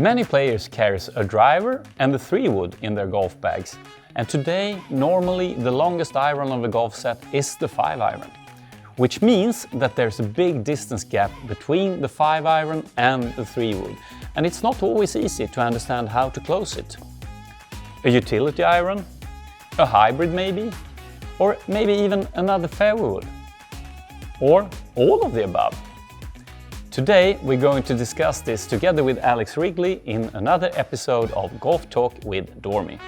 Many players carry a driver and the 3-wood in their golf bags, and today normally the longest iron of a golf set is the 5-iron, which means that there's a big distance gap between the 5-iron and the 3-wood, and it's not always easy to understand how to close it. A utility iron, a hybrid maybe, or maybe even another fairway wood, or all of the above. Today we're going to discuss this together with Alex Wrigley in another episode of Golf Talk with Dormy.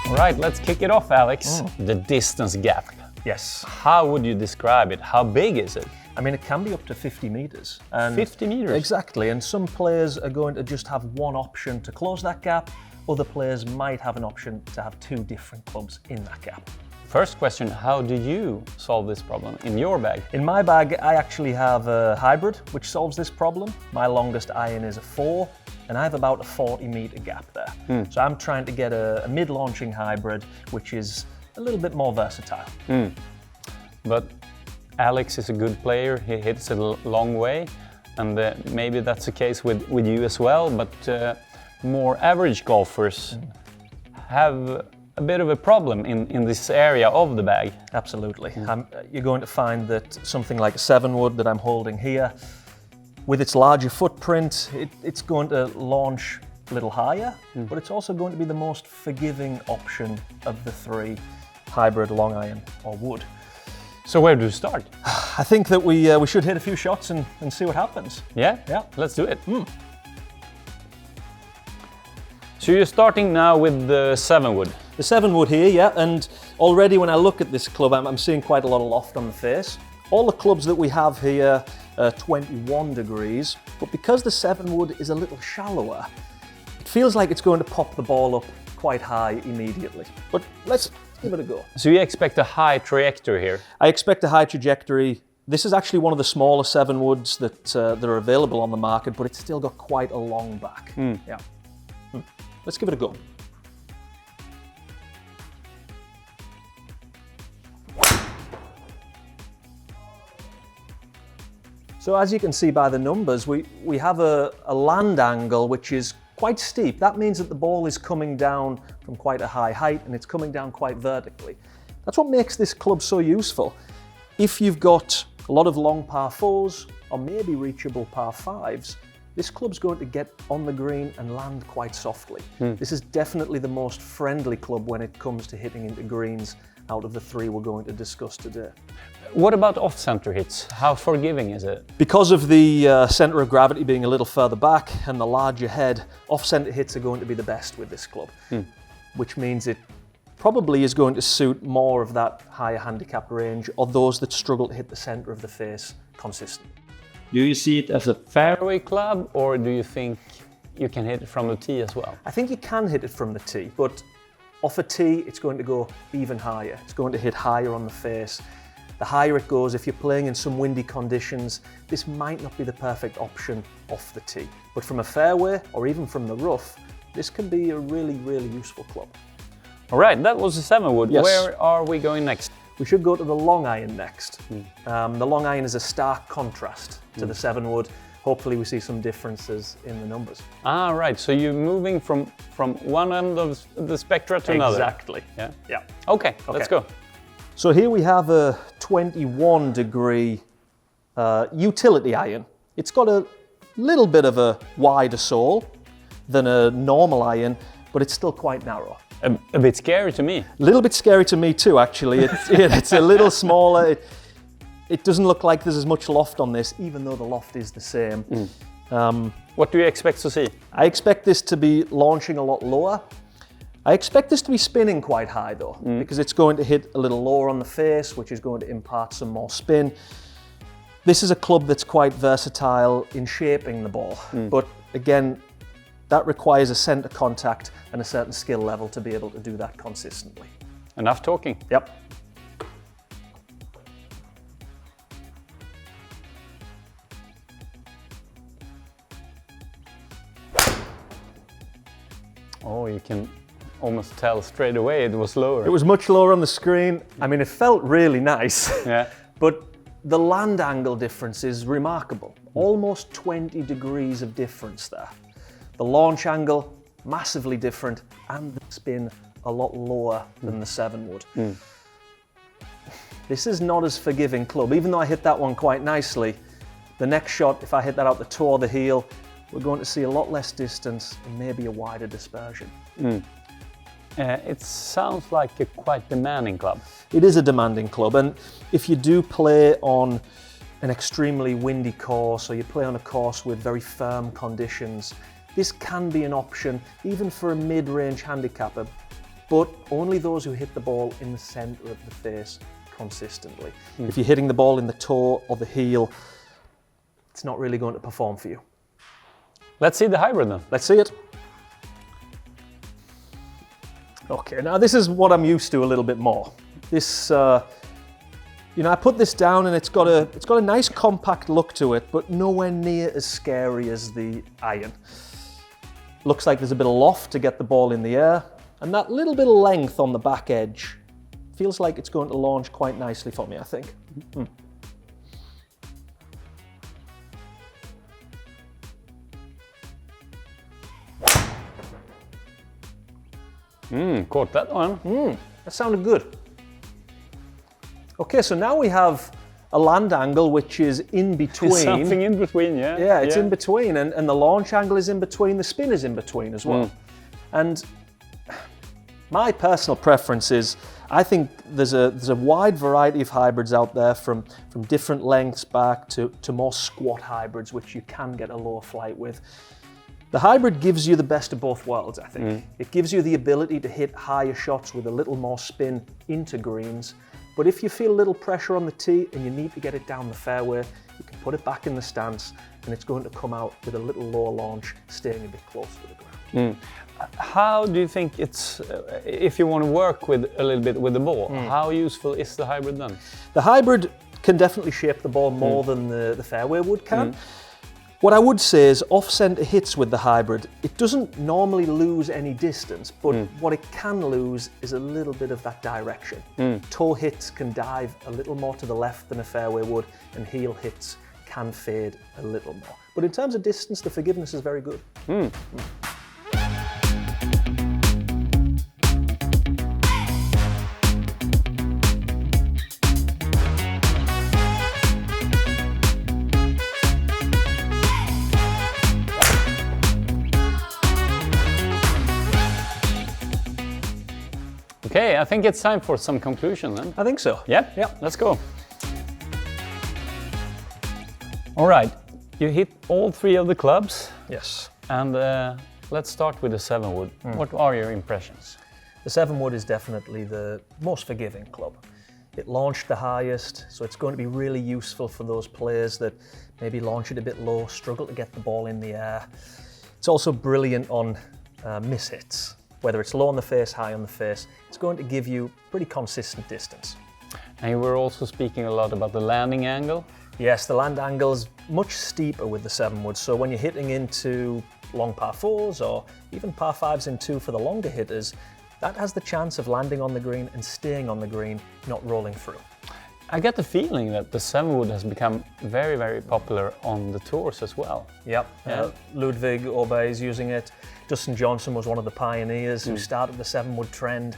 All right, let's kick it off, Alex. The distance gap. Yes. How would you describe it? How big is it? I mean, it can be up to 50 meters. And 50 meters? Exactly, and some players are going to just have one option to close that gap. Other players might have an option to have two different clubs in that gap. First question, how do you solve this problem in your bag? In my bag, I actually have a hybrid, which solves this problem. My longest iron is a 4, and I have about a 40-meter gap there. So I'm trying to get a mid-launching hybrid, which is a little bit more versatile. But Alex is a good player, he hits it a long way, and maybe that's the case with you as well, but more average golfers have a bit of a problem in this area of the bag. Absolutely. You're going to find that something like a 7-wood that I'm holding here, with its larger footprint, it's going to launch a little higher, but it's also going to be the most forgiving option of the 3, hybrid, long iron or wood. So where do you start? I think that we should hit a few shots and see what happens. Yeah? Let's do it. So you're starting now with the 7-wood. The 7-wood here, yeah, and already when I look at this club, I'm seeing quite a lot of loft on the face. All the clubs that we have here are 21 degrees, but because the 7-wood is a little shallower, it feels like it's going to pop the ball up quite high immediately. But let's give it a go. So you expect a high trajectory here? I expect a high trajectory. This is actually one of the smaller 7-woods that are available on the market, but it's still got quite a long back. Yeah. Let's give it a go. So as you can see by the numbers, we have a land angle which is quite steep. That means that the ball is coming down from quite a high height and it's coming down quite vertically. That's what makes this club so useful. If you've got a lot of long par 4s or maybe reachable par 5s, this club's going to get on the green and land quite softly. This is definitely the most friendly club when it comes to hitting into greens out of the 3 we're going to discuss today. What about off-center hits? How forgiving is it? Because of the center of gravity being a little further back and the larger head, off-center hits are going to be the best with this club, which means it probably is going to suit more of that higher handicap range or those that struggle to hit the center of the face consistently. Do you see it as a fairway club, or do you think you can hit it from the tee as well? I think you can hit it from the tee, but off a tee, it's going to go even higher. It's going to hit higher on the face. The higher it goes, if you're playing in some windy conditions, this might not be the perfect option off the tee. But from a fairway, or even from the rough, this can be a really, really useful club. All right, that was the 7-wood. Yes. Where are we going next? We should go to the long iron next. The long iron is a stark contrast to the 7-wood. Hopefully we see some differences in the numbers. Ah, right, so you're moving from one end of the spectra to another. Exactly. Yeah. Okay, let's go. So here we have a 21 degree utility iron. It's got a little bit of a wider sole than a normal iron, but it's still quite narrow. A bit scary to me. A little bit scary to me too, actually. It's a little smaller. It doesn't look like there's as much loft on this, even though the loft is the same. What do you expect to see? I expect this to be launching a lot lower. I expect this to be spinning quite high though, because it's going to hit a little lower on the face, which is going to impart some more spin. This is a club that's quite versatile in shaping the ball, but again, that requires a center contact and a certain skill level to be able to do that consistently. Enough talking. Yep. Oh, you can almost tell straight away it was lower. It was much lower on the screen. I mean, it felt really nice. Yeah. But the land angle difference is remarkable. Almost 20 degrees of difference there. The launch angle, massively different, and the spin a lot lower than the 7 wood. This is not as forgiving club. Even though I hit that one quite nicely, the next shot, if I hit that out the toe or the heel, we're going to see a lot less distance and maybe a wider dispersion. It sounds like a quite demanding club. It is a demanding club, and if you do play on an extremely windy course or you play on a course with very firm conditions, this can be an option even for a mid-range handicapper, but only those who hit the ball in the centre of the face consistently. If you're hitting the ball in the toe or the heel, it's not really going to perform for you. Let's see the hybrid then. Let's see it. Okay, now this is what I'm used to a little bit more. This, you know, I put this down and it's got a nice compact look to it, but nowhere near as scary as the iron. Looks like there's a bit of loft to get the ball in the air, and that little bit of length on the back edge feels like it's going to launch quite nicely for me, I think. Caught that one. That sounded good. Okay, so now we have a land angle which is in between. It's something in between, yeah. Yeah, it's in between, and the launch angle is in between, the spin is in between as well. And my personal preference is, I think there's a wide variety of hybrids out there from different lengths back to more squat hybrids, which you can get a lower flight with. The hybrid gives you the best of both worlds, I think. It gives you the ability to hit higher shots with a little more spin into greens. But if you feel a little pressure on the tee and you need to get it down the fairway, you can put it back in the stance and it's going to come out with a little lower launch, staying a bit close to the ground. How do you think it's, if you want to work with a little bit with the ball, how useful is the hybrid then? The hybrid can definitely shape the ball more than the fairway wood can. What I would say is off-centre hits with the hybrid, it doesn't normally lose any distance, but what it can lose is a little bit of that direction. Toe hits can dive a little more to the left than a fairway would, and heel hits can fade a little more. But in terms of distance, the forgiveness is very good. Okay, I think it's time for some conclusion then. I think so. Yeah, let's go. All right, you hit all 3 of the clubs. Yes. And let's start with the 7 wood. What are your impressions? The 7 wood is definitely the most forgiving club. It launched the highest, so it's going to be really useful for those players that maybe launch it a bit low, struggle to get the ball in the air. It's also brilliant on miss hits. Whether it's low on the face, high on the face, it's going to give you pretty consistent distance. And you were also speaking a lot about the landing angle. Yes, the land angle is much steeper with the 7 wood, so when you're hitting into long par 4s or even par 5s in 2 for the longer hitters, that has the chance of landing on the green and staying on the green, not rolling through. I get the feeling that the 7 wood has become very, very popular on the tours as well. Yep, Ludwig Aubé is using it. Dustin Johnson was one of the pioneers who started the 7 wood trend.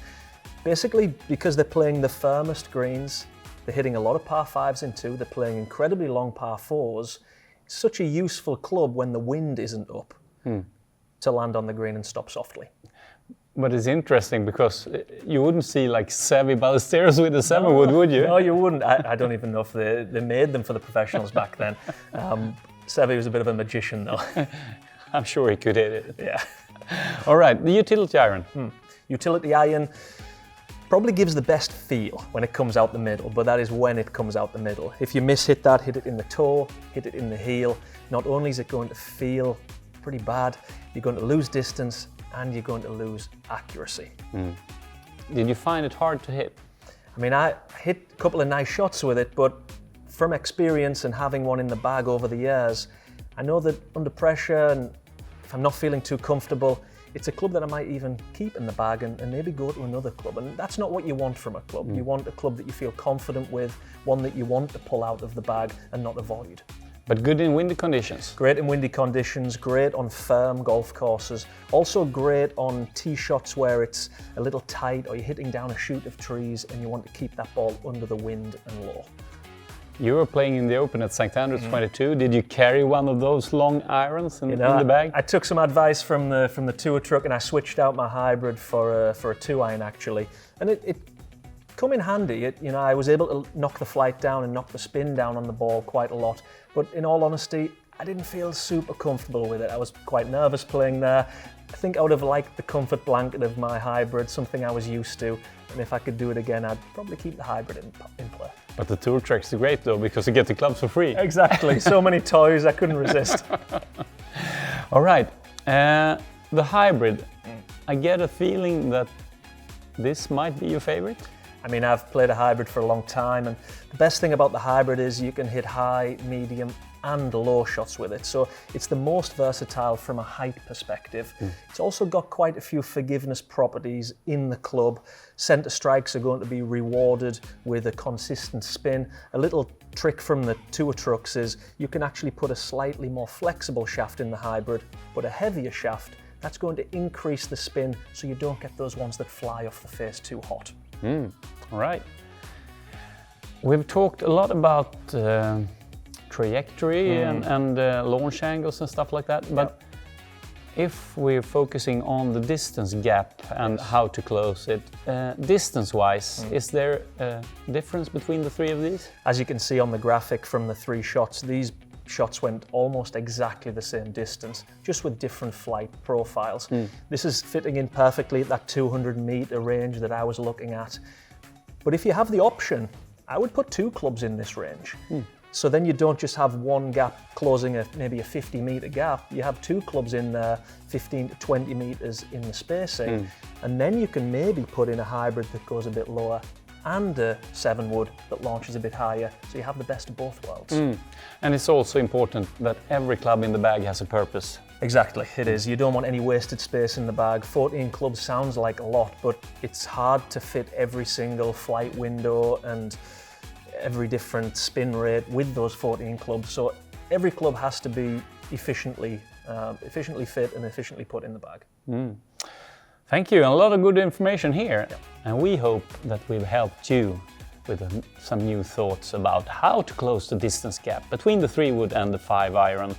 Basically, because they're playing the firmest greens, they're hitting a lot of par 5s in 2, they're playing incredibly long par 4s. It's such a useful club when the wind isn't up to land on the green and stop softly. But it's interesting because you wouldn't see like Seve Ballesteros with the 7 wood, would you? No, you wouldn't. I don't even know if they made them for the professionals back then. Seve was a bit of a magician though. I'm sure he could hit it. Yeah. All right, the utility iron. Utility iron probably gives the best feel when it comes out the middle, but that is when it comes out the middle. If you miss hit that, hit it in the toe, hit it in the heel, not only is it going to feel pretty bad, you're going to lose distance and you're going to lose accuracy. Did you find it hard to hit? I mean, I hit a couple of nice shots with it, but from experience and having one in the bag over the years, I know that under pressure and if I'm not feeling too comfortable, it's a club that I might even keep in the bag and maybe go to another club. And that's not what you want from a club. You want a club that you feel confident with, one that you want to pull out of the bag and not avoid. But good in windy conditions. Great in windy conditions, great on firm golf courses. Also great on tee shots where it's a little tight or you're hitting down a chute of trees and you want to keep that ball under the wind and low. You were playing in the Open at St. Andrews 22. Did you carry one of those long irons in the bag? I took some advice from the tour truck and I switched out my hybrid for a 2-iron actually, and it come in handy. I was able to knock the flight down and knock the spin down on the ball quite a lot. But in all honesty, I didn't feel super comfortable with it. I was quite nervous playing there. I think I would have liked the comfort blanket of my hybrid, something I was used to. And if I could do it again, I'd probably keep the hybrid in play. But the tour track's great though, because you get the clubs for free. Exactly, so many toys, I couldn't resist. All right, the hybrid. I get a feeling that this might be your favorite. I mean, I've played a hybrid for a long time, and the best thing about the hybrid is you can hit high, medium, and low shots with it. So it's the most versatile from a height perspective. It's also got quite a few forgiveness properties in the club. Centre strikes are going to be rewarded with a consistent spin. A little trick from the tour trucks is you can actually put a slightly more flexible shaft in the hybrid, but a heavier shaft. That's going to increase the spin so you don't get those ones that fly off the face too hot. All right. We've talked a lot about trajectory and launch angles and stuff like that, but if we're focusing on the distance gap and how to close it, distance-wise, is there a difference between the three of these? As you can see on the graphic from the 3 shots, these shots went almost exactly the same distance, just with different flight profiles. This is fitting in perfectly at that 200-meter range that I was looking at. But if you have the option, I would put 2 clubs in this range. So then you don't just have one gap closing maybe a 50-meter gap. You have 2 clubs in there, 15 to 20 meters in the spacing. And then you can maybe put in a hybrid that goes a bit lower and a 7-wood that launches a bit higher, so you have the best of both worlds. And it's also important that every club in the bag has a purpose. Exactly, it is. You don't want any wasted space in the bag. 14 clubs sounds like a lot, but it's hard to fit every single flight window and every different spin rate with those 14 clubs. So every club has to be efficiently fit and efficiently put in the bag. Thank you, and a lot of good information here. And we hope that we've helped you with some new thoughts about how to close the distance gap between the 3-wood and the 5-iron.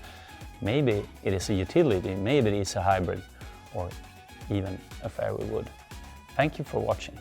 Maybe it is a utility, maybe it is a hybrid, or even a fairway wood. Thank you for watching.